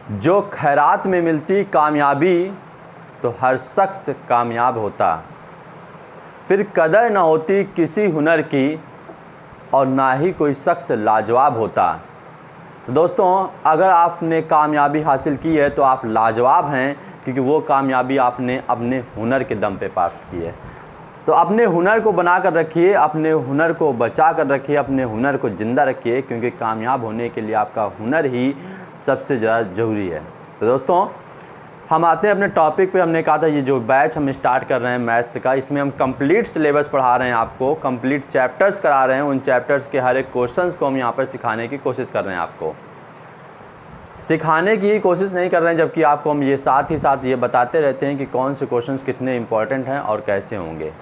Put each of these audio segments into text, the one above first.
जो खैरात में मिलती कामयाबी तो हर शख्स कामयाब होता, फिर कदर न होती किसी हुनर की और ना ही कोई शख्स लाजवाब होता। दोस्तों, अगर आपने कामयाबी हासिल की है तो आप लाजवाब हैं, क्योंकि वो कामयाबी आपने अपने हुनर के दम पे प्राप्त की है। तो अपने हुनर को बना कर रखिए, अपने हुनर को बचा कर रखिए, अपने हुनर को ज़िंदा रखिए, क्योंकि कामयाब होने के लिए आपका हुनर ही सबसे ज़्यादा ज़रूरी है। तो दोस्तों, हम आते हैं अपने टॉपिक पे। हमने कहा था ये जो बैच हम स्टार्ट कर रहे हैं मैथ्स का, इसमें हम कंप्लीट सिलेबस पढ़ा रहे हैं, आपको कंप्लीट चैप्टर्स करा रहे हैं। उन चैप्टर्स के हर एक क्वेश्चंस को हम यहाँ पर सिखाने की कोशिश कर रहे हैं। आपको सिखाने की कोशिश नहीं कर रहे हैं, जबकि आपको हम ये साथ ही साथ ये बताते रहते हैं कि कौन से क्वेश्चंस कितने इंपॉर्टेंट हैं और कैसे होंगे,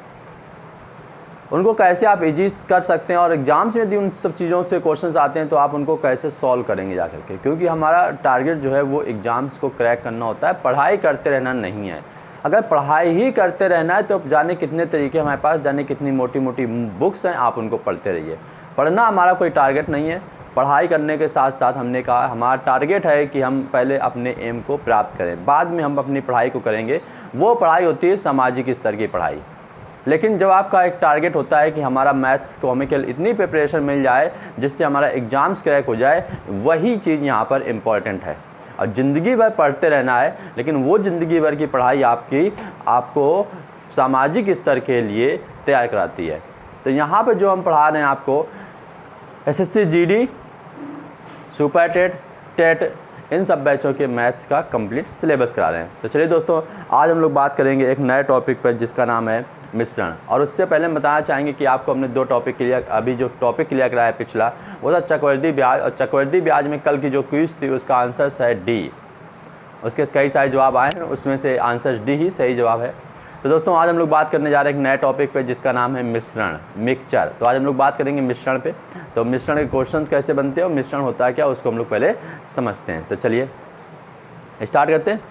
उनको कैसे आप इजी कर सकते हैं, और एग्ज़ाम्स में यदि उन सब चीज़ों से क्वेश्चंस आते हैं तो आप उनको कैसे सॉल्व करेंगे जा करके। क्योंकि हमारा टारगेट जो है वो एग्ज़ाम्स को क्रैक करना होता है, पढ़ाई करते रहना नहीं है। अगर पढ़ाई ही करते रहना है तो जाने कितने तरीके हमारे पास, जाने कितनी मोटी मोटी बुक्स हैं, आप उनको पढ़ते रहिए। पढ़ना हमारा कोई टारगेट नहीं है। पढ़ाई करने के साथ साथ हमने कहा हमारा टारगेट है कि हम पहले अपने एम को प्राप्त करें, बाद में हम अपनी पढ़ाई को करेंगे। वो पढ़ाई होती है सामाजिक स्तर की पढ़ाई। लेकिन जब आपका एक टारगेट होता है कि हमारा मैथ्स कॉमिकल इतनी प्रिपरेशन मिल जाए जिससे हमारा एग्ज़ाम्स क्रैक हो जाए, वही चीज़ यहाँ पर इम्पॉर्टेंट है। और ज़िंदगी भर पढ़ते रहना है, लेकिन वो ज़िंदगी भर की पढ़ाई आपको सामाजिक स्तर के लिए तैयार कराती है। तो यहाँ पर जो हम पढ़ा रहे हैं आपको SSC GD, सुपर टेट, इन सब बैचों के मैथ्स का कंप्लीट सिलेबस करा रहे हैं। तो चलिए दोस्तों, आज हम लोग बात करेंगे एक नए टॉपिक पर जिसका नाम है मिश्रण। और उससे पहले हम बताना चाहेंगे कि आपको हमने 2 टॉपिक क्लियर, अभी जो टॉपिक क्लियर कराया पिछला वो था चक्रवृद्धि ब्याज। और चक्रवृद्धि ब्याज में कल की जो क्विज थी उसका आंसर है डी। उसके कई सारे जवाब आए हैं, उसमें से आंसर डी ही सही जवाब है। तो दोस्तों, आज हम लोग बात करने जा रहे हैं एक नए टॉपिक पे जिसका नाम है मिश्रण, मिक्सचर। तो आज हम लोग बात करेंगे मिश्रण पे। तो मिश्रण के क्वेश्चंस कैसे बनते हैं और मिश्रण होता है क्या, उसको हम लोग पहले समझते हैं। तो चलिए स्टार्ट करते हैं।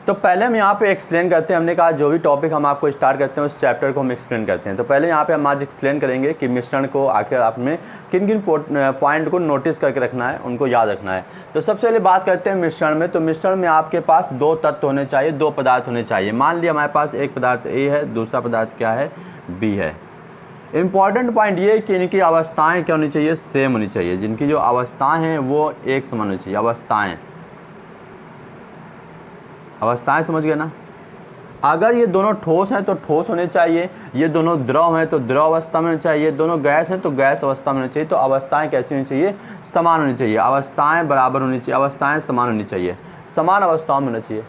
तो पहले हम यहाँ पे एक्सप्लेन करते हैं। हमने कहा जो भी टॉपिक हम आपको स्टार्ट करते हैं उस चैप्टर को हम एक्सप्लेन करते हैं। तो पहले यहाँ पे हम आज एक्सप्लेन करेंगे कि मिश्रण को आखिर आपने किन किन पॉइंट को नोटिस करके रखना है, उनको याद रखना है। तो सबसे पहले बात करते हैं मिश्रण में। तो मिश्रण में आपके पास 2 तत्व होने चाहिए, 2 पदार्थ होने चाहिए। मान लिया हमारे पास एक पदार्थ ए है, दूसरा पदार्थ क्या है, बी है। इम्पॉर्टेंट पॉइंट ये कि इनकी अवस्थाएँ क्या होनी चाहिए, सेम होनी चाहिए। जिनकी जो अवस्थाएँ हैं वो एक समान होनी चाहिए। अवस्थाएं समझ गए ना। अगर ये दोनों ठोस हैं तो ठोस होने चाहिए, ये दोनों द्रव हैं तो द्रव अवस्था में होने चाहिए, ये दोनों गैस हैं तो गैस अवस्था में होनी चाहिए। तो अवस्थाएं कैसी होनी चाहिए, समान होनी चाहिए। अवस्थाएं बराबर होनी चाहिए, अवस्थाएं समान होनी चाहिए, समान अवस्थाओं में होना चाहिए।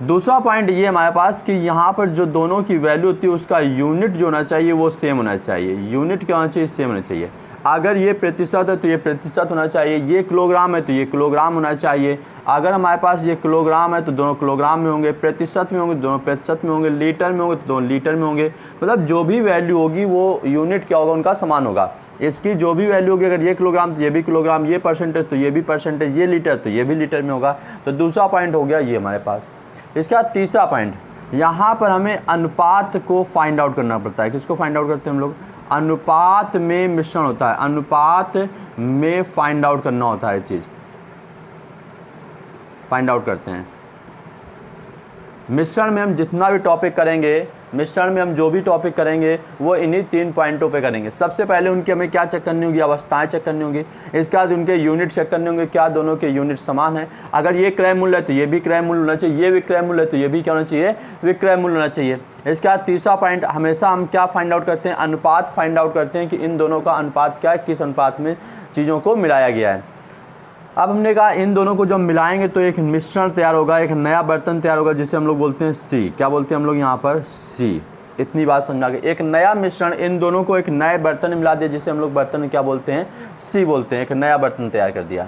दूसरा पॉइंट ये हमारे पास कि यहाँ पर जो दोनों की वैल्यू होती है उसका यूनिट जो होना चाहिए वो सेम होना चाहिए। यूनिट क्या होना चाहिए, सेम होना चाहिए। अगर ये प्रतिशत है तो ये प्रतिशत होना चाहिए, ये किलोग्राम है तो ये किलोग्राम होना चाहिए। अगर हमारे पास ये किलोग्राम है तो दोनों किलोग्राम में होंगे, प्रतिशत में होंगे दोनों प्रतिशत में होंगे, लीटर में होंगे तो दोनों लीटर में होंगे। मतलब जो भी वैल्यू होगी वो यूनिट क्या होगा, उनका समान होगा। इसकी जो भी वैल्यू होगी, अगर ये किलोग्राम तो ये भी किलोग्राम, ये परसेंटेज तो ये भी परसेंटेज, ये लीटर तो ये भी लीटर में होगा। तो दूसरा पॉइंट हो गया ये हमारे पास। इसका तीसरा पॉइंट, यहाँ पर हमें अनुपात को फाइंड आउट करना पड़ता है। किसको फाइंड आउट करते हैं हम लोग, अनुपात में मिश्रण होता है, अनुपात में फाइंड आउट करना होता है। चीज़ फाइंड आउट करते हैं। मिश्रण में हम जितना भी टॉपिक करेंगे, मिश्रण में हम जो भी टॉपिक करेंगे वो इन्हीं 3 पॉइंटों पे करेंगे। सबसे पहले उनकी हमें क्या चेक करनी होगी, अवस्थाएं चेक करनी होंगी। इसके बाद उनके यूनिट चेक करने होंगे, क्या दोनों के यूनिट समान है। अगर ये क्रय मूल्य है तो ये भी क्रय मूल्य होना चाहिए, ये विक्रय मूल्य है तो ये भी क्या होना चाहिए, विक्रय मूल्य होना चाहिए। इसके बाद तीसरा पॉइंट, हमेशा हम क्या फाइंड आउट करते हैं, अनुपात फाइंड आउट करते हैं कि इन दोनों का अनुपात क्या है, किस अनुपात में चीज़ों को मिलाया गया है। अब हमने कहा इन दोनों को जब मिलाएंगे तो एक मिश्रण तैयार होगा, एक नया बर्तन तैयार होगा जिसे हम लोग बोलते हैं सी। क्या बोलते हैं हम लोग यहाँ पर, सी। इतनी बात समझा के एक नया मिश्रण, इन दोनों को एक नए बर्तन में मिला दिया जिसे हम लोग बर्तन क्या बोलते हैं, सी बोलते हैं। एक नया बर्तन तैयार कर दिया।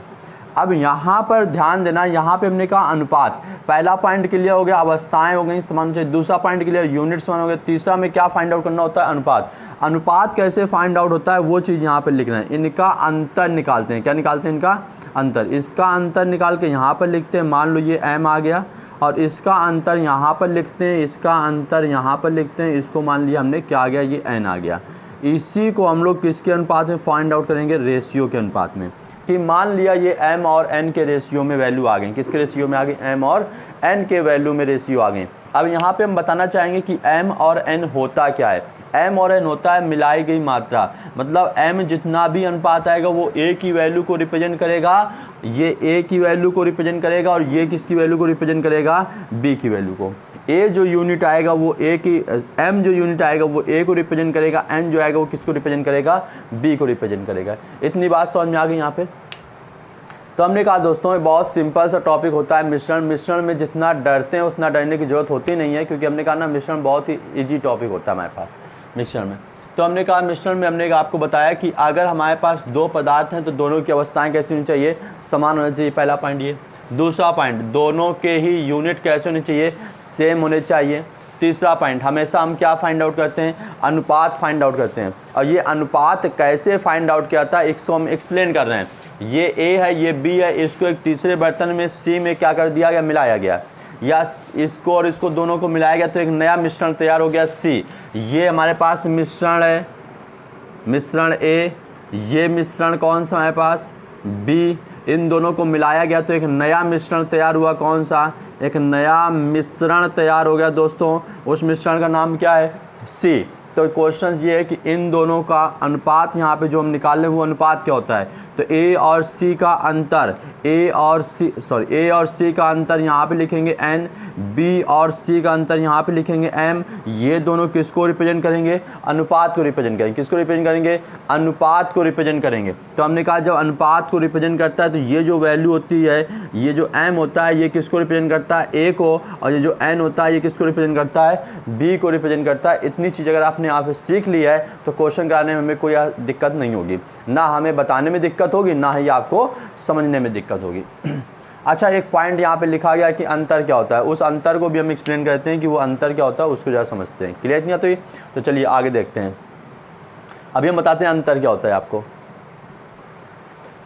अब यहाँ पर ध्यान देना, यहाँ पे हमने कहा अनुपात। पहला पॉइंट क्लियर हो गया, अवस्थाएं हो गई समान चाहिए। दूसरा पॉइंट क्लियर, यूनिट समान हो गया। तीसरा में क्या फाइंड आउट करना होता है, अनुपात। अनुपात कैसे फाइंड आउट होता है वो चीज़ यहाँ पे लिखना है। इनका अंतर निकालते हैं। क्या निकालते हैं, इनका अंतर। इसका अंतर निकाल के यहाँ पर लिखते हैं। मान लो ये m आ गया और इसका अंतर यहाँ पर लिखते हैं, इसका अंतर यहाँ पर लिखते हैं। इसको मान लिया हमने क्या आ गया, ये n आ गया। इसी को हम लोग किसके अनुपात में फाइंड आउट करेंगे, रेशियो के अनुपात में। कि मान लिया ये m और n के रेशियो में वैल्यू आ गई। किसके रेशियो में आ गई? m और n के वैल्यू में रेशियो आ गई। अब यहाँ पे हम बताना चाहेंगे कि m और n होता क्या है। m और n होता है मिलाई गई मात्रा, मतलब m जितना भी अनुपात आएगा वो a की वैल्यू को रिप्रेजेंट करेगा, ये a की वैल्यू को रिप्रेजेंट करेगा, और ये किसकी वैल्यू को रिप्रेजेंट करेगा? b की वैल्यू को। a जो यूनिट आएगा वो a की, m जो यूनिट आएगा वो a को रिप्रेजेंट करेगा, n जो आएगा वो किसको रिप्रेजेंट करेगा? b को रिप्रेजेंट करेगा। इतनी बात समझ में आ गई यहाँ पे। तो हमने कहा दोस्तों ये बहुत सिंपल सा टॉपिक होता है मिश्रण। मिश्रण में जितना डरते हैं उतना डरने की ज़रूरत होती नहीं है, क्योंकि हमने कहा ना मिश्रण बहुत ही इजी टॉपिक होता है हमारे पास मिश्रण में। तो हमने कहा मिश्रण में हमने आपको बताया कि अगर हमारे पास दो पदार्थ हैं तो दोनों की अवस्थाएं कैसी होनी चाहिए? समान होना चाहिए, पहला पॉइंट ये। दूसरा पॉइंट, दोनों के ही यूनिट कैसे होने चाहिए? सेम होने चाहिए। तीसरा पॉइंट, हमेशा हम क्या फाइंड आउट करते हैं? अनुपात फाइंड आउट करते हैं। और ये अनुपात कैसे फाइंड आउट किया था इसको हम एक्सप्लेन कर रहे हैं। ये A है, ये B है, इसको एक तीसरे बर्तन में C में क्या कर दिया गया? मिलाया गया, या इसको और इसको दोनों को मिलाया गया तो एक नया मिश्रण तैयार हो गया C। ये हमारे पास मिश्रण है, मिश्रण A। ये मिश्रण कौन सा हमारे पास? B। इन दोनों को मिलाया गया तो एक नया मिश्रण तैयार हुआ। कौन सा? एक नया मिश्रण तैयार हो गया दोस्तों। उस मिश्रण का नाम क्या है? C। तो क्वेश्चन ये है कि इन दोनों का अनुपात यहाँ पे जो हम निकाल लें वो अनुपात क्या होता है? तो A और C का अंतर, A और C का अंतर यहाँ पे लिखेंगे N, B और C का अंतर यहाँ पे लिखेंगे M। ये दोनों किसको रिप्रेजेंट करेंगे? अनुपात को रिप्रेजेंट करेंगे। किसको रिप्रेजेंट करेंगे? अनुपात को रिप्रेजेंट करेंगे। तो हमने कहा जब अनुपात को रिप्रेजेंट करता है तो ये जो वैल्यू होती है, ये जो M होता है ये किसको रिप्रेजेंट करता है? A को। और ये जो N होता है ये किसको रिप्रेजेंट करता है? B को रिप्रेजेंट करता है। इतनी चीज़ अगर आपने यहाँ पे सीख ली है तो क्वेश्चन कराने में हमें कोई दिक्कत नहीं होगी, ना हमें बताने में दिक्कत होगी, ना ही आपको समझने में दिक्कत होगी। अच्छा, एक पॉइंट यहाँ पे लिखा गया कि अंतर क्या होता है, उस अंतर को भी हम एक्सप्लेन करते हैं कि वो अंतर क्या होता है, उसको ज़रा समझते हैं। क्लियर नहीं आता? तो चलिए आगे देखते हैं। अभी हम बताते हैं अंतर क्या होता है आपको।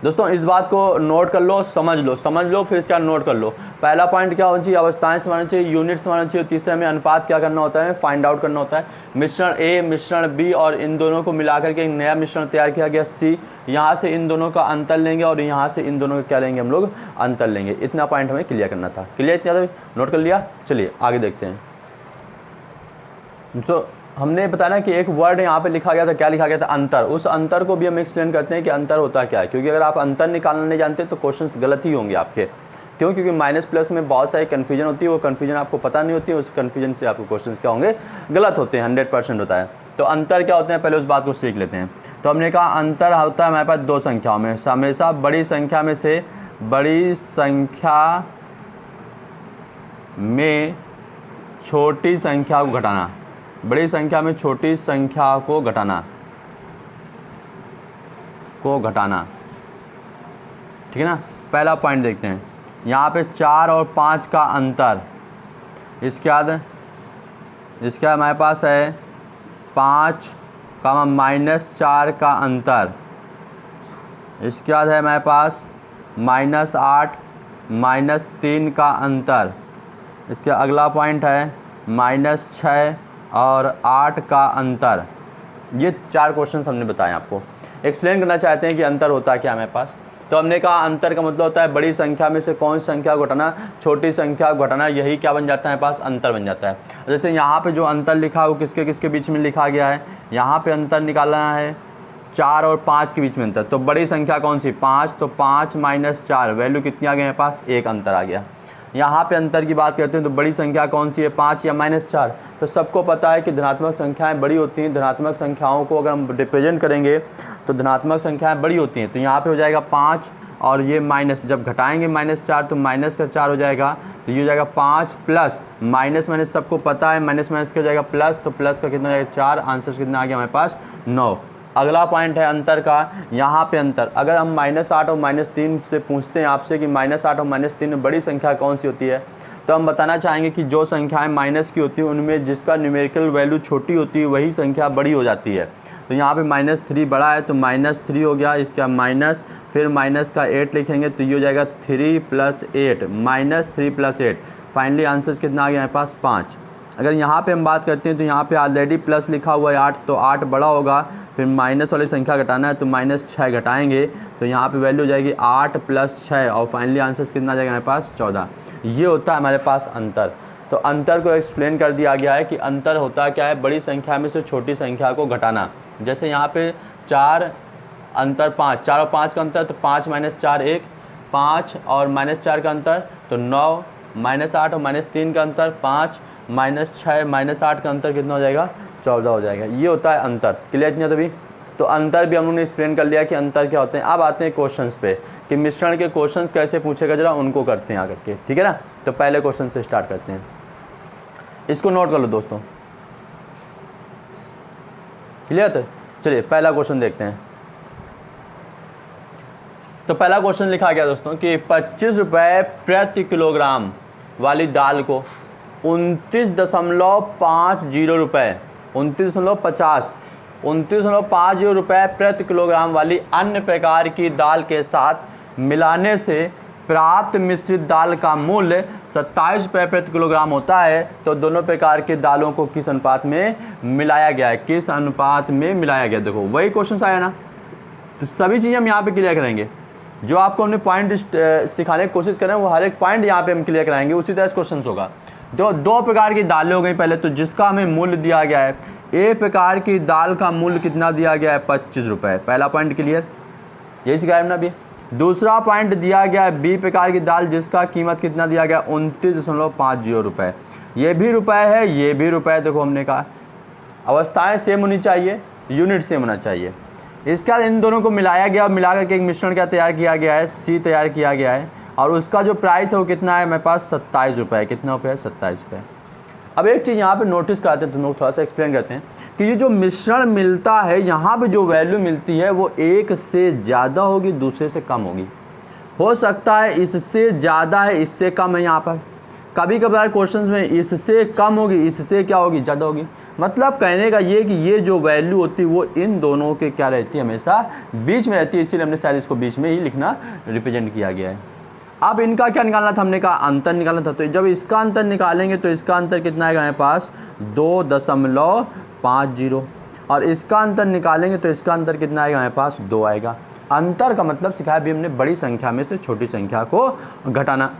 दोस्तों इस बात को नोट कर लो, समझ लो, फिर इसका नोट कर लो। पहला पॉइंट क्या होना चाहिए? अवस्थाएं समान चाहिए, यूनिट समान चाहिए। तीसरे में अनुपात क्या करना होता है? फाइंड आउट करना होता है। मिश्रण A, मिश्रण B और इन दोनों को मिलाकर के एक नया मिश्रण तैयार किया गया C। यहाँ से इन दोनों का अंतर लेंगे और यहाँ से इन दोनों का क्या लेंगे? हम लोग अंतर लेंगे। इतना पॉइंट हमें क्लियर करना था। क्लियर इतना नोट कर लिया? चलिए आगे देखते हैं। तो हमने बताया ना कि एक वर्ड यहाँ पे लिखा गया था, क्या लिखा गया था? अंतर। उस अंतर को भी हम एक्सप्लेन करते हैं कि अंतर होता क्या है, क्योंकि अगर आप अंतर निकालना नहीं जानते तो क्वेश्चंस गलत ही होंगे आपके। क्यों? क्योंकि माइनस प्लस में बहुत सारी कन्फ्यूजन होती है, वो कन्फ्यूजन आपको पता नहीं होती है, उस कन्फ्यूजन से आपको क्वेश्चंस क्या होंगे? गलत होते हैं, 100% होता है। तो अंतर क्या होते हैं पहले उस बात को सीख लेते हैं। तो हमने कहा अंतर होता है हमारे पास दो संख्याओं में, हमेशा बड़ी संख्या में से बड़ी संख्या में छोटी संख्या को घटाना, बड़ी संख्या में छोटी संख्या को घटाना, ठीक है ना। पहला पॉइंट देखते हैं, यहाँ पे 4 और 5 का अंतर। इसके बाद हमारे पास है 5 का -4 का अंतर। इसके बाद है हमारे पास -8 -3 का अंतर। इसके अगला पॉइंट है -6 और 8 का अंतर। ये 4 क्वेश्चन हमने बताए आपको। एक्सप्लेन करना चाहते हैं कि अंतर होता है क्या हमारे पास। तो हमने कहा अंतर का मतलब होता है बड़ी संख्या में से कौन सी संख्या को घटाना, छोटी संख्या को घटाना, यही क्या बन जाता है हमारे पास? अंतर बन जाता है। जैसे यहाँ पे जो अंतर लिखा है वो किसके किसके बीच में लिखा गया है? यहाँ पे अंतर निकालना है 4 और 5 के बीच में अंतर। तो बड़ी संख्या कौन सी? 5। तो 5 - 4 वैल्यू कितनी आ गई हमारे पास? 1 अंतर आ गया। यहाँ पे अंतर की बात करते हैं तो बड़ी संख्या कौन सी है? 5 या -4। तो सबको पता है कि धनात्मक संख्याएं बड़ी होती हैं। धनात्मक संख्याओं को अगर हम रिप्रेजेंट करेंगे तो धनात्मक संख्याएं बड़ी होती हैं। तो यहाँ पे हो जाएगा 5 और ये माइनस, जब घटाएंगे -4 तो -4 हो जाएगा। तो ये हो जाएगा 5 प्लस माइनस सबको पता है, माइनस क्या हो जाएगा? प्लस। तो प्लस का कितना हो जाएगा? 4। आंसर कितना आ गया हमारे पास? 9। अगला पॉइंट है अंतर का। यहाँ पे अंतर, अगर हम -8 और -3 से पूछते हैं आपसे कि -8 और -3 में बड़ी संख्या कौन सी होती है, तो हम बताना चाहेंगे कि जो संख्याएं माइनस की होती हैं उनमें जिसका न्यूमेरिकल वैल्यू छोटी होती है वही संख्या बड़ी हो जाती है। तो यहाँ पे -3 बड़ा है तो -3 हो गया, इसका माइनस, फिर माइनस का 8 लिखेंगे तो ये हो जाएगा 3 + 8, -3 + 8। फाइनली आंसर कितना आ गया हमारे पास? 5। अगर यहाँ पे हम बात करते हैं तो यहाँ पे ऑलरेडी प्लस लिखा हुआ है 8, तो 8 बड़ा होगा, फिर माइनस वाली संख्या घटाना है तो -6 घटाएंगे तो यहाँ पे वैल्यू हो जाएगी 8 + 6 और फाइनली आंसर कितना आ जाएगा हमारे पास 14। ये होता है हमारे पास अंतर। तो अंतर को एक्सप्लेन कर दिया गया है कि अंतर होता क्या है, बड़ी संख्या में से छोटी संख्या को घटाना। जैसे यहाँ पे 4 अंतर 5, 4 और 5 का अंतर तो 5 - 4 1, 5 और -4 का अंतर तो 9, -8 और -3 का अंतर 5, -6 -8 का अंतर कितना हो जाएगा 14 हो जाएगा। ये होता है अंतर। क्लियर नहीं तभी? तो अंतर भी हम लोगों ने एक्सप्लेन कर लिया कि अंतर क्या होते हैं। अब आते हैं क्वेश्चंस पे कि मिश्रण के क्वेश्चंस कैसे पूछेगा, जरा उनको करते हैं आकर के, ठीक है ना। तो पहले क्वेश्चन से स्टार्ट करते हैं, इसको नोट कर लो दोस्तों। क्लियर? तो चलिए पहला क्वेश्चन देखते हैं। तो पहला क्वेश्चन लिखा गया दोस्तों कि 25 रुपये प्रति किलोग्राम वाली दाल को 29.50 रुपये, 29.50 रुपये प्रति किलोग्राम वाली अन्य प्रकार की दाल के साथ मिलाने से प्राप्त मिश्रित दाल का मूल्य 27 रुपये प्रति किलोग्राम होता है। तो दोनों प्रकार के दालों को किस अनुपात में मिलाया गया है, किस अनुपात में मिलाया गया। देखो वही क्वेश्चन आया ना, तो सभी चीज़ें हम यहाँ पे क्लियर करेंगे। जो आपको हमने पॉइंट सिखाने की कोशिश करें वो हर एक पॉइंट यहाँ पे हम क्लियर कराएंगे, उसी तरह क्वेश्चन होगा। दो प्रकार की दालें हो गई पहले, तो जिसका हमें मूल्य दिया गया है, ए प्रकार की दाल का मूल्य कितना दिया गया है 25 रुपये, पहला पॉइंट क्लियर, यही सिखाया ना अभी। दूसरा पॉइंट दिया गया है बी प्रकार की दाल जिसका कीमत कितना दिया गया 29.50 रुपये, ये भी रुपये है, ये भी रुपये। देखो हमने कहा अवस्थाएं सेम होनी चाहिए, यूनिट सेम होना चाहिए। इसका इन दोनों को मिलाया गया और मिला करके एक मिश्रण क्या तैयार किया गया है, सी तैयार किया गया है, और उसका जो प्राइस है वो कितना है मेरे पास 27 रुपये। कितना रुपये है 27 रुपये। अब एक चीज़ यहाँ पे नोटिस कराते हैं, तुम लोग थोड़ा सा एक्सप्लेन करते हैं कि ये जो मिश्रण मिलता है यहाँ पे जो वैल्यू मिलती है वो एक से ज़्यादा होगी, दूसरे से कम होगी। हो सकता है इससे ज़्यादा है, इससे कम है। यहाँ पर कभी कभार क्वेश्चंस में इससे कम होगी, इससे क्या होगी ज़्यादा होगी। मतलब कहने का ये कि ये जो वैल्यू होती है वो इन दोनों के क्या रहती है, हमेशा बीच में रहती है, इसीलिए हमने शायद इसको बीच में ही लिखना रिप्रेजेंट किया गया है। अब इनका क्या निकालना था, हमने कहा अंतर निकालना था। तो जब इसका अंतर निकालेंगे तो इसका अंतर कितना आएगा हमारे पास 2.50 और इसका अंतर निकालेंगे तो इसका अंतर कितना आएगा हमारे पास 2 आएगा। अंतर का मतलब सिखाया भी हमने बड़ी संख्या में से छोटी संख्या को घटाना।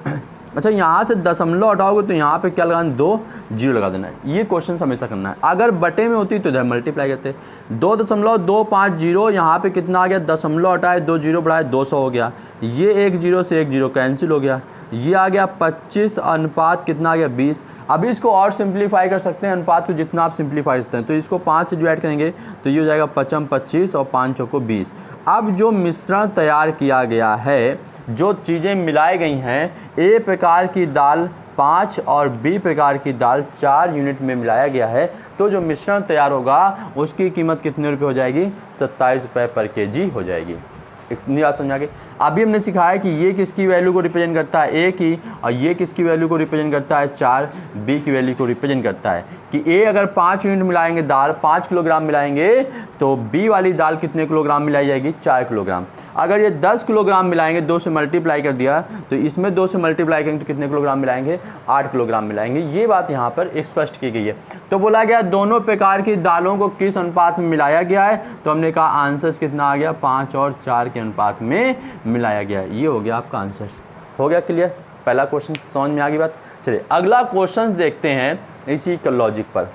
अच्छा यहाँ से दशमलव हटाओगे तो यहाँ पे क्या लगाना 2 जीरो लगा देना है। ये क्वेश्चन हमेशा करना है। अगर बटे में होती तो इधर मल्टीप्लाई करते। 2.250 यहाँ पे कितना आ गया, दशमलव हटाए 2 जीरो बढ़ाए 200 हो गया। ये 1 जीरो से 1 जीरो कैंसिल हो गया। ये आ गया 25 अनुपात कितना आ गया 20। अभी इसको और सिंप्लीफाई कर सकते हैं, अनुपात को जितना आप सिंप्लीफाई करते हैं। तो इसको 5 से डिवाइड करेंगे तो ये हो जाएगा 55 25 और 5 चौको 20। अब जो मिश्रण तैयार किया गया है, जो चीज़ें मिलाई गई हैं, ए प्रकार की दाल 5 और बी प्रकार की दाल 4 यूनिट में मिलाया गया है, तो जो मिश्रण तैयार होगा उसकी कीमत कितने रुपये हो जाएगी 27 रुपये पर केजी हो जाएगी। इतनी बात समझा के अभी हमने सिखाया कि ये किसकी वैल्यू को रिप्रेजेंट करता है ए की, और ये किसकी वैल्यू को रिप्रेजेंट करता है 4, बी की वैल्यू को रिप्रेजेंट करता है कि ए अगर 5 यूनिट मिलाएंगे दाल 5 किलोग्राम मिलाएंगे तो बी वाली दाल कितने किलोग्राम मिलाई जाएगी 4 किलोग्राम। अगर ये 10 किलोग्राम मिलाएंगे, 2 से मल्टीप्लाई कर दिया तो इसमें 2 से मल्टीप्लाई करेंगे तो कितने किलोग्राम मिलाएंगे 8 किलोग्राम मिलाएंगे। ये बात यहाँ पर स्पष्ट की गई है। तो बोला गया दोनों प्रकार की दालों को किस अनुपात में मिलाया गया है, तो हमने कहा आंसर कितना आ गया 5 और 4 के अनुपात में मिलाया गया। ये हो गया आपका आंसर। हो गया क्लियर, पहला क्वेश्चन समझ में आ गई बात। चलिए अगला क्वेश्चन देखते हैं इसी का लॉजिक पर।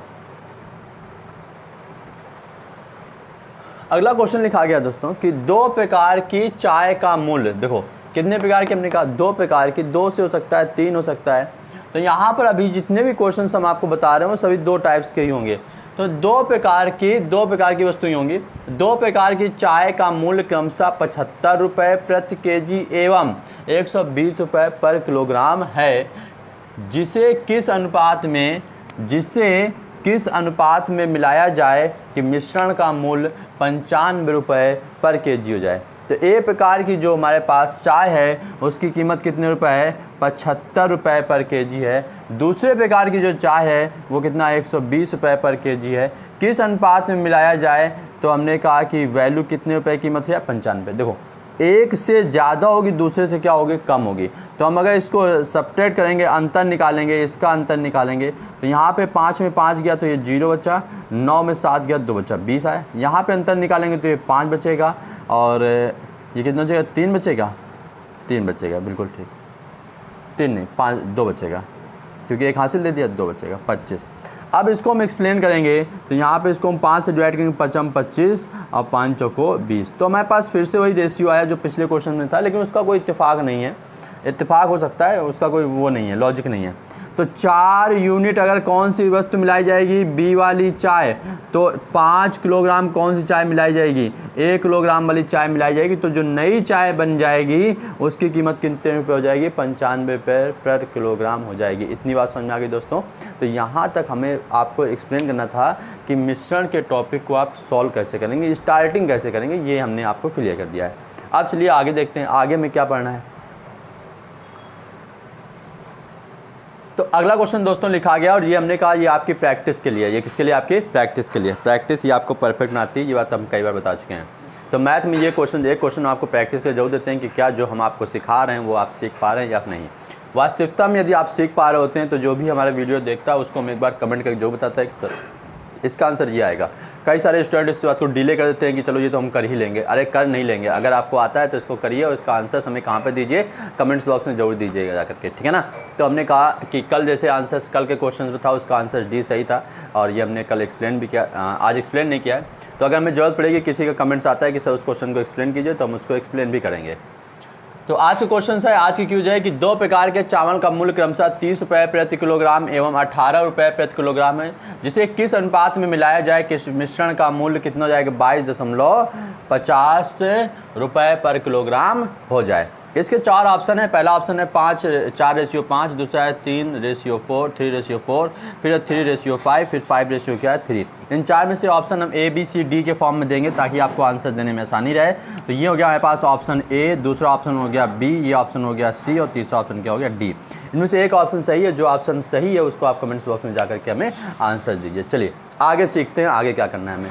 अगला क्वेश्चन लिखा गया दोस्तों कि 2 प्रकार की चाय का मूल्य, देखो कितने प्रकार की, हमने कहा 2 प्रकार की, 2 से हो सकता है 3 हो सकता है। तो यहाँ पर अभी जितने भी क्वेश्चन हम आपको बता रहे हैं वो सभी 2 टाइप्स के ही होंगे। तो 2 प्रकार की वस्तुएं होंगी। 2 प्रकार की चाय का मूल्य क्रमशः 75 रुपये प्रति केजी एवं 120 रुपये पर किलोग्राम है, जिसे किस अनुपात में मिलाया जाए कि मिश्रण का मूल्य 95 रुपये पर केजी हो जाए। तो ए प्रकार की जो हमारे पास चाय है उसकी कीमत कितने रुपए है 75 रुपये पर केजी है। दूसरे प्रकार की जो चाय है वो कितना 120 रुपये पर केजी है। किस अनुपात में मिलाया जाए, तो हमने कहा कि वैल्यू कितने रुपए कीमत है 95। देखो एक से ज़्यादा होगी, दूसरे से क्या होगी, कम होगी। तो हम अगर इसको सब्ट्रैक्ट करेंगे, अंतर निकालेंगे, इसका अंतर निकालेंगे, तो यहाँ पे 5 में 5 गया तो ये 0 बचा, 9 में 7 गया 2 बचा, 20 आया। यहाँ पे अंतर निकालेंगे तो ये 5 बचेगा और ये कितना बचेगा, 3 बचेगा, 3 बचेगा, बिल्कुल ठीक, 3 नहीं 5, 2 बचेगा, क्योंकि एक हासिल दे दिया, 2 बचेगा, 25। अब इसको हम एक्सप्लेन करेंगे तो यहाँ पे इसको हम 5 से डिवाइड करेंगे, 5 25 और 5 चौको 20। तो हमारे पास फिर से वही रेशियो आया जो पिछले क्वेश्चन में था, लेकिन उसका कोई इत्तेफाक नहीं है, इत्तेफाक हो सकता है, उसका कोई वो नहीं है, लॉजिक नहीं है। तो 4 यूनिट अगर कौन सी वस्तु मिलाई जाएगी, बी वाली चाय, तो 5 किलोग्राम कौन सी चाय मिलाई जाएगी, 1 किलोग्राम वाली चाय मिलाई जाएगी। तो जो नई चाय बन जाएगी उसकी कीमत कितने रुपये हो जाएगी, 95 रुपये पर किलोग्राम हो जाएगी। इतनी बात समझ में आ गई दोस्तों। तो यहाँ तक हमें आपको एक्सप्लेन करना था कि मिश्रण के टॉपिक को आप सॉल्व कैसे करेंगे, स्टार्टिंग कैसे करेंगे, ये हमने आपको क्लियर कर दिया है। अब चलिए आगे देखते हैं, आगे में क्या पढ़ना है। तो अगला क्वेश्चन दोस्तों लिखा गया और ये हमने कहा ये आपकी प्रैक्टिस के लिए, ये किसके लिए, आपकी प्रैक्टिस के लिए। प्रैक्टिस ये आपको परफेक्ट ना आती है, ये बात हम कई बार बता चुके हैं। तो मैथ में ये क्वेश्चन, एक क्वेश्चन आपको प्रैक्टिस के जरूर देते हैं कि क्या जो हम आपको सिखा रहे हैं वो आप सीख पा रहे हैं या नहीं। वास्तविकता में यदि आप सीख पा रहे होते हैं तो जो भी हमारा वीडियो देखता है उसको हम एक बार कमेंट करके जो बताता है कि सर इसका आंसर ये आएगा। कई सारे स्टूडेंट इस बात को डिले कर देते हैं कि चलो ये तो हम कर ही लेंगे। अरे कर नहीं लेंगे, अगर आपको आता है तो इसको करिए और इसका आंसर हमें कहाँ पे दीजिए, कमेंट्स बॉक्स में जरूर दीजिएगा जा करके, ठीक है ना। तो हमने कहा कि कल जैसे आंसर कल के क्वेश्चन में था उसका आंसर डी सही था और ये हमने कल एक्सप्लेन भी किया, आज एक्सप्लेन नहीं किया है। तो अगर हमें ज़रूरत पड़ेगी, किसी का कमेंट्स आता है कि सर उस क्वेश्चन को एक्सप्लेन कीजिए, तो हम उसको एक्सप्लेन भी करेंगे। तो आज का क्वेश्चन है, आज की क्यूज है कि 2 प्रकार के चावल का मूल्य क्रमशः 30 रुपये प्रति किलोग्राम एवं 18 रुपये प्रति किलोग्राम है, जिसे किस अनुपात में मिलाया जाए कि मिश्रण का मूल्य कितना हो जाएगा, 22.50 रुपये पर किलोग्राम हो जाए। इसके 4 ऑप्शन है। पहला ऑप्शन है 4:5, दूसरा है 3:4, 3:4, फिर 3:5, फिर 5:3। इन 4 में से ऑप्शन हम A, B, C, D के फॉर्म में देंगे ताकि आपको आंसर देने में आसानी रहे। तो ये हो गया हमारे पास ऑप्शन A, दूसरा ऑप्शन हो गया B, ये ऑप्शन हो गया C और तीसरा ऑप्शन क्या हो गया D। इनमें से एक ऑप्शन सही है, जो ऑप्शन सही है उसको आप कमेंट्स बॉक्स में जाकर के हमें आंसर दीजिए। चलिए आगे सीखते हैं, आगे क्या करना है हमें।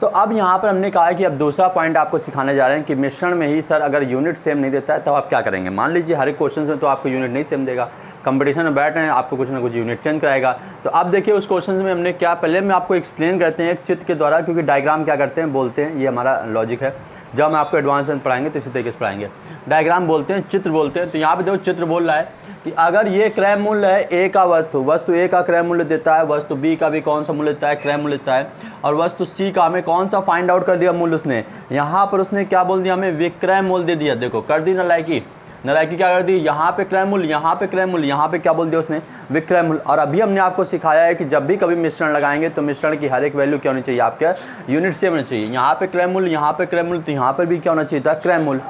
तो अब यहाँ पर हमने कहा है कि अब दूसरा पॉइंट आपको सिखाने जा रहे हैं कि मिश्रण में ही सर अगर यूनिट सेम नहीं देता है तो आप क्या करेंगे। मान लीजिए हर एक क्वेश्चन में तो आपको यूनिट नहीं सेम देगा, कंपटीशन में बैठ रहे हैं, आपको कुछ ना कुछ यूनिट चेंज कराएगा। तो अब देखिए उस क्वेश्चन में हमने क्या, पहले मैं आपको एक्सप्लेन करते हैं एक चित्र के द्वारा, क्योंकि डायग्राम क्या करते हैं, बोलते हैं, ये हमारा लॉजिक है। जब हम आपको एडवांस में पढ़ाएंगे तो इसी तरीके से पढ़ाएंगे। डायग्राम बोलते हैं, चित्र बोलते हैं। तो यहाँ पे देखो चित्र बोल रहा है कि अगर ये क्रय मूल्य है ए का, वस्तु ए का क्रय मूल्य देता है, वस्तु बी का भी कौन सा मूल्य देता है, क्रय मूल्य देता है, और वस्तु सी का हमें कौन सा फाइंड आउट कर दिया मूल्य, उसने यहाँ पर उसने क्या बोल दिया, हमें विक्रय मूल्य दे दिया। देखो कर दी नालायकी क्या कर दी, यहाँ पे क्रय मूल्य, यहाँ पे क्रय मूल्य, यहाँ पे क्या बोल दिया उसने, विक्रय मूल्य। और अभी हमने आपको सिखाया है कि जब भी कभी मिश्रण लगाएंगे तो मिश्रण की हर एक वैल्यू क्या होनी चाहिए, आपके यूनिट सेम होनी चाहिए। यहाँ पे क्रय मूल्य, यहाँ पे क्रय मूल्य, तो यहाँ पर भी क्या होना चाहिए था, क्रय मूल्य।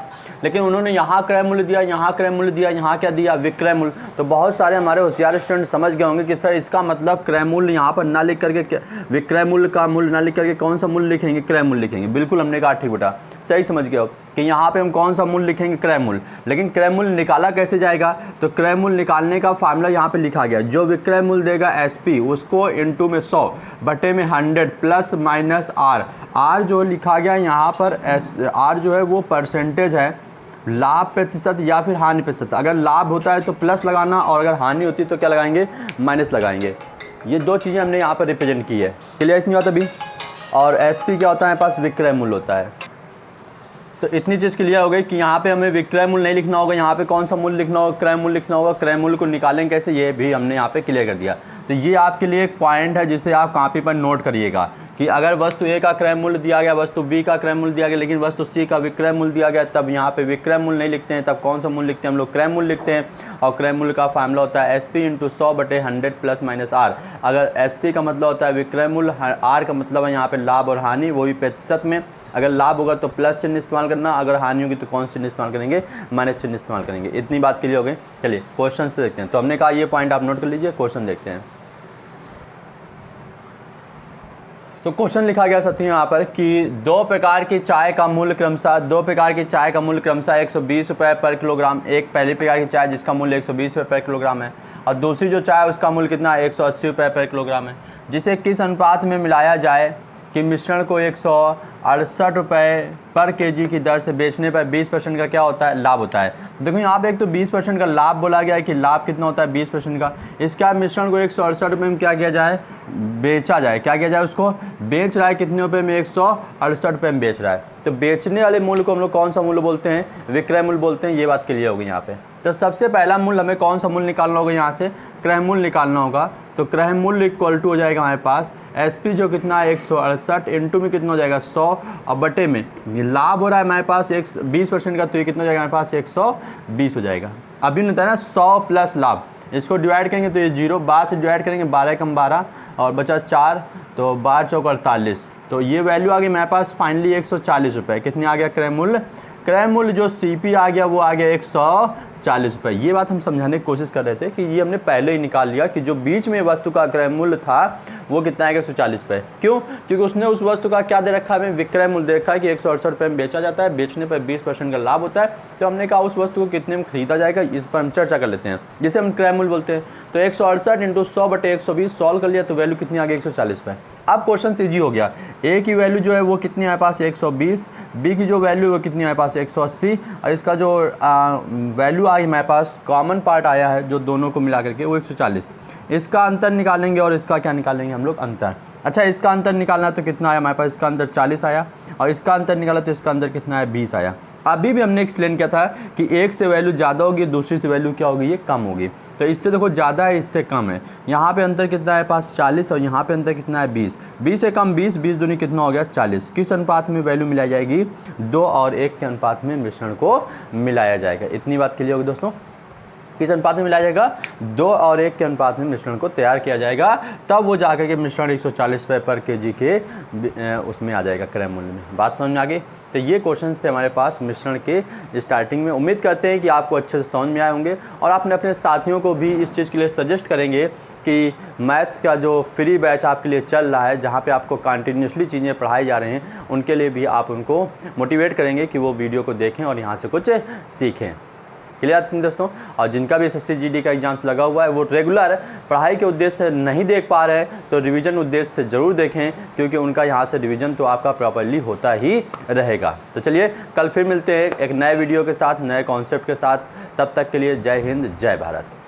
लेकिन उन्होंने यहाँ क्रय मूल्य दिया, यहाँ क्रय मूल्य दिया, यहाँ क्या दिया, विक्रय मूल्य। तो बहुत सारे हमारे होशियार स्टूडेंट समझ गए होंगे कि सर इसका मतलब क्रय मूल्य यहाँ पर ना लिख करके, विक्रय मूल्य का मूल्य ना लिख करके कौन सा मूल्य लिखेंगे, क्रय मूल्य लिखेंगे। बिल्कुल हमने कहा ठीक बेटा, सही समझ गए हो कि यहाँ पे हम कौन सा मूल्य लिखेंगे, क्रय मूल्य। लेकिन क्रय मूल्य निकाला कैसे जाएगा, तो क्रय मूल्य निकालने का फार्मूला यहाँ पे लिखा गया, जो विक्रय मूल्य देगा SP उसको इनटू में 100 बटे में 100 प्लस माइनस R जो लिखा गया यहाँ पर R जो है वो परसेंटेज है, लाभ प्रतिशत या फिर हानि प्रतिशत। अगर लाभ होता है तो प्लस लगाना और अगर हानि होती है तो क्या लगाएंगे, माइनस लगाएंगे। ये दो चीज़ें हमने यहाँ पर रिप्रेजेंट की है। क्लियर इतनी बात अभी। और SP क्या होता है, पास विक्रय मूल्य होता है। तो इतनी चीज़ क्लियर हो गई कि यहाँ पे हमें विक्रय मूल्य नहीं लिखना होगा, यहाँ पे कौन सा मूल्य लिखना होगा, क्रय मूल्य लिखना होगा। क्रय मूल्य को निकालें कैसे, ये भी हमने यहाँ पे क्लियर कर दिया। तो ये आपके लिए एक पॉइंट है जिसे आप कॉपी पर नोट करिएगा कि अगर वस्तु A का क्रय मूल्य दिया गया, वस्तु B का क्रय मूल्य दिया गया, लेकिन वस्तु C का विक्रय मूल्य दिया गया, तब यहाँ पे विक्रय मूल्य नहीं लिखते हैं, तब कौन सा मूल्य लिखते हैं हम लोग, क्रय मूल्य लिखते हैं। और क्रय मूल्य का फार्मूला होता है SP इंटू 100 बटे 100 प्लस माइनस R। अगर SP का मतलब होता है विक्रय मूल्य, R का मतलब है यहाँ पे लाभ और हानि, वो भी प्रतिशत में। अगर लाभ होगा तो प्लस चिन्ह इस्तेमाल करना, अगर हानि होगी तो कौन चिन्ह इस्तेमाल करेंगे, माइनस चिन्ह इस्तेमाल करेंगे। इतनी बात क्लियर हो गई। चलिए क्वेश्चन पे देखते हैं। तो हमने कहा ये पॉइंट आप नोट कर लीजिए, क्वेश्चन देखते हैं। तो क्वेश्चन लिखा गया साथियों यहाँ पर कि 2 प्रकार की चाय का मूल्य क्रमशः 120 रुपये पर किलोग्राम। एक पहली प्रकार की चाय जिसका मूल्य 120 रुपये पर किलोग्राम है, और दूसरी जो चाय उसका मूल्य कितना है, 180 रुपये पर किलोग्राम है, जिसे किस अनुपात में मिलाया जाए कि मिश्रण को 168 रुपये पर केजी की दर से बेचने पर 20% का क्या होता है, लाभ होता है। तो देखो यहाँ पे एक तो 20% का लाभ बोला गया है कि लाभ कितना होता है 20% का। इसका मिश्रण को 168 रुपये में क्या किया जाए, बेचा जाए। क्या किया जाए, उसको बेच रहा है कितने रुपये में, 168 रुपये में बेच रहा है। तो बेचने वाले मूल्य को हम लोग कौन सा मूल्य बोलते हैं, विक्रय मूल्य बोलते हैं। ये बात क्लियर होगी यहाँ पे। तो सबसे पहला मूल्य हमें कौन सा मूल्य निकालना होगा, यहाँ से क्रय मूल्य निकालना होगा। तो क्रय मूल्य इक्वल टू हो जाएगा हमारे पास एसपी जो कितना है 168 इंटू में कितना हो जाएगा 100 और बटे में लाभ हो रहा है हमारे पास 20% का, तो ये कितना हो जाएगा हमारे पास 120 हो जाएगा। अभी नहीं था ना 100 प्लस लाभ, इसको डिवाइड करेंगे तो ये 0, 12 से डिवाइड करेंगे 12 कम 12 और बचा 4, तो 12 चौक 48। तो ये वैल्यू आ गई मेरे पास फाइनली 140 रुपये। कितनी आ गया क्रय मूल्य, क्रय मूल्य जो सीपी आ गया वो आ गया 140 रुपये। ये बात हम समझाने की कोशिश कर रहे थे कि ये हमने पहले ही निकाल लिया कि जो बीच में वस्तु का क्रय मूल्य था वो कितना आएगा 140 रुपये। क्यों, क्योंकि उसने उस वस्तु का क्या दे रखा है, हमें विक्रय मूल्य दे रखा है कि 168 रुपये में बेचा जाता है, बेचने पर 20% का लाभ होता है। तो हमने कहा उस वस्तु को कितने में खरीदा जाएगा, इस पर हम चर्चा कर लेते हैं, जिसे हम क्रय मूल्य बोलते हैं। तो 168 इंटू 100 बटे 120 सॉल्व कर लिया तो वैल्यू कितनी आ गई 140 रुपये। अब क्वेश्चन ईजी हो गया। ए की वैल्यू जो है वो कितनी हमारे पास 120, बी की जो वैल्यू है वो कितनी हमारे पास 180 और इसका जो वैल्यू आई हमारे पास कॉमन पार्ट आया है जो दोनों को मिला करके वो 140। इसका अंतर निकालेंगे और इसका क्या निकालेंगे हम लोग, अंतर। अच्छा, इसका अंतर निकालना तो कितना आया हमारे पास, इसका अंतर 40 आया और इसका अंतर निकाला तो इसका अंतर कितना है 20 आया। अभी भी हमने एक्सप्लेन किया था कि एक से वैल्यू ज़्यादा होगी, दूसरी से वैल्यू क्या होगी, ये कम होगी। तो इससे देखो ज़्यादा है, इससे कम है। यहाँ पे अंतर कितना है पास 40 और यहाँ पे अंतर कितना है 20। 20 से कम 20, 20 दूनी कितना हो गया 40। किस अनुपात में वैल्यू मिलाई जाएगी, 2 और 1 के अनुपात में मिश्रण को मिलाया जाएगा। इतनी बात क्लियर होगी दोस्तों। किस अनुपात में मिलाया जाएगा, 2 और 1 के अनुपात में मिश्रण को तैयार किया जाएगा, तब वो जाकर के मिश्रण 140 रुपये पर केजी के उसमें आ जाएगा क्रय मूल्य में। बात समझ में आ गई। तो ये क्वेश्चन थे हमारे पास मिश्रण के स्टार्टिंग में। उम्मीद करते हैं कि आपको अच्छे से समझ में आए होंगे और आपने अपने साथियों को भी इस चीज़ के लिए सजेस्ट करेंगे कि मैथ का जो फ्री बैच आपके लिए चल रहा है, जहाँ पे आपको कंटिन्यूसली चीज़ें पढ़ाई जा रही हैं, उनके लिए भी आप उनको मोटिवेट करेंगे कि वो वीडियो को देखें और यहाँ से कुछ सीखें। क्लियर है दोस्तों। और जिनका भी SSC GD का एग्जाम्स लगा हुआ है वो रेगुलर पढ़ाई के उद्देश्य से नहीं देख पा रहे हैं तो रिवीजन उद्देश्य से ज़रूर देखें, क्योंकि उनका यहाँ से रिवीजन तो आपका प्रॉपर्ली होता ही रहेगा। तो चलिए कल फिर मिलते हैं एक नए वीडियो के साथ, नए कॉन्सेप्ट के साथ। तब तक के लिए जय हिंद, जय भारत।